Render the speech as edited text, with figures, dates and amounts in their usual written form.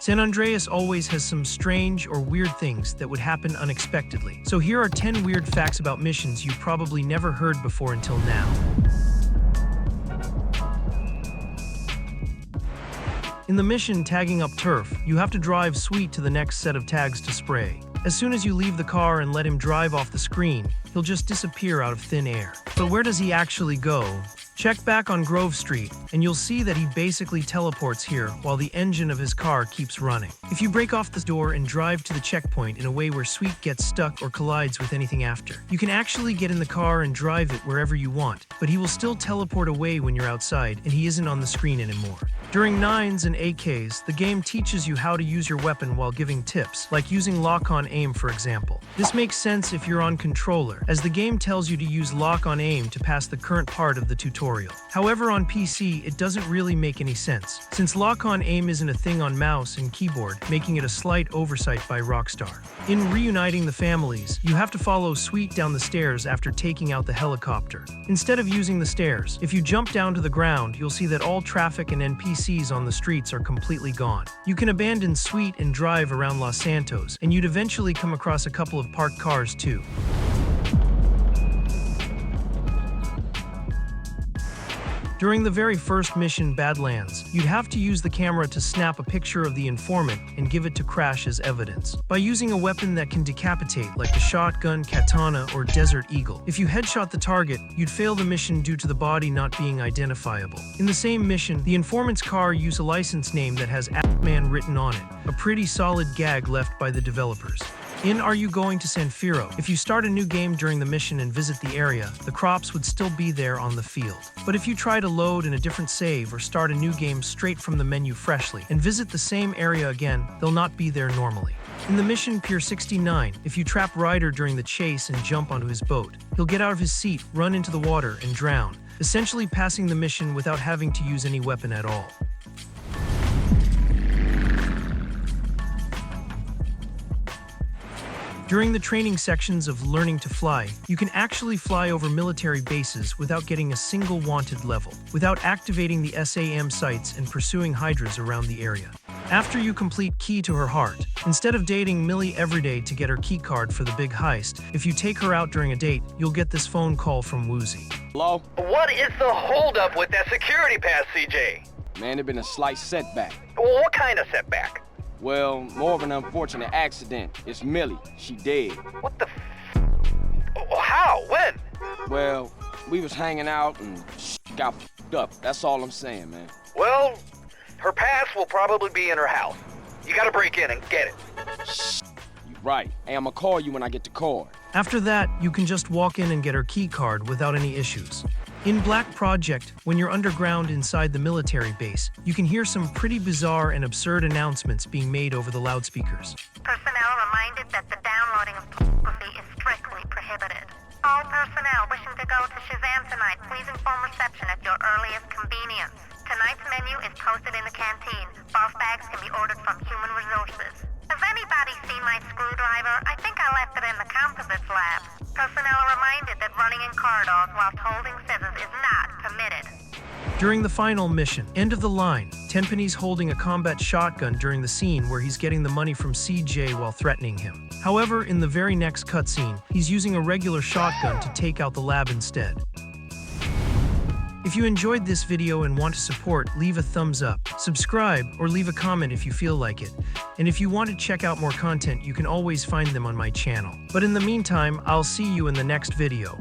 San Andreas always has some strange or weird things that would happen unexpectedly. So here are 10 weird facts about missions you probably never heard before until now. In the mission Tagging Up Turf, you have to drive Sweet to the next set of tags to spray. As soon as you leave the car and let him drive off the screen, he'll just disappear out of thin air. But where does he actually go? Check back on Grove Street, and you'll see that he basically teleports here while the engine of his car keeps running. If you break off the door and drive to the checkpoint in a way where Sweet gets stuck or collides with anything after, you can actually get in the car and drive it wherever you want, but he will still teleport away when you're outside and he isn't on the screen anymore. During 9s and AKs, the game teaches you how to use your weapon while giving tips, like using lock-on aim for example. This makes sense if you're on controller, as the game tells you to use lock-on aim to pass the current part of the tutorial. However, on PC, it doesn't really make any sense, since lock-on aim isn't a thing on mouse and keyboard, making it a slight oversight by Rockstar. In Reuniting the Families, you have to follow Sweet down the stairs after taking out the helicopter. Instead of using the stairs, if you jump down to the ground, you'll see that all traffic and NPCs on the streets are completely gone. You can abandon Sweet and drive around Los Santos, and you'd eventually come across a couple of parked cars too. During the very first mission, Badlands, you'd have to use the camera to snap a picture of the informant and give it to Crash as evidence, by using a weapon that can decapitate like the shotgun, katana, or Desert Eagle. If you headshot the target, you'd fail the mission due to the body not being identifiable. In the same mission, the informant's car used a license name that has "Man" written on it, a pretty solid gag left by the developers. In Are You Going to San Fierro? If you start a new game during the mission and visit the area, the crops would still be there on the field. But if you try to load in a different save or start a new game straight from the menu freshly and visit the same area again, they'll not be there normally. In the mission Pier 69, if you trap Ryder during the chase and jump onto his boat, he'll get out of his seat, run into the water, and drown, essentially passing the mission without having to use any weapon at all. During the training sections of Learning to Fly, you can actually fly over military bases without getting a single wanted level, without activating the SAM sites and pursuing Hydras around the area. After you complete Key to Her Heart, instead of dating Millie every day to get her key card for the big heist, if you take her out during a date, you'll get this phone call from Woozy. Hello? What is the holdup with that security pass, CJ? Man, there's been a slight setback. Well, what kind of setback? Well, more of an unfortunate accident. It's Millie. She dead. What the How? When? Well, we was hanging out and got f***ed up. That's all I'm saying, man. Well, her pass will probably be in her house. You gotta break in and get it. You right. Hey, I'ma call you when I get the card. After that, you can just walk in and get her key card without any issues. In Black Project, when you're underground inside the military base, you can hear some pretty bizarre and absurd announcements being made over the loudspeakers. Personnel reminded that the downloading of pornography is strictly prohibited. All personnel wishing to go to Shazam tonight, please inform reception at your earliest convenience. Tonight's menu is posted in the canteen. Boss bags can be ordered from Human Resources. Has anybody seen my screwdriver? I think I left it in the composites lab. Personnel are reminded that running in corridors whilst holding scissors is not permitted. During the final mission, End of the Line, Tenpenny's holding a combat shotgun during the scene where he's getting the money from CJ while threatening him. However, in the very next cutscene, he's using a regular shotgun to take out the lab instead. If you enjoyed this video and want to support, leave a thumbs up, subscribe, or leave a comment if you feel like it. And if you want to check out more content, you can always find them on my channel. But in the meantime, I'll see you in the next video.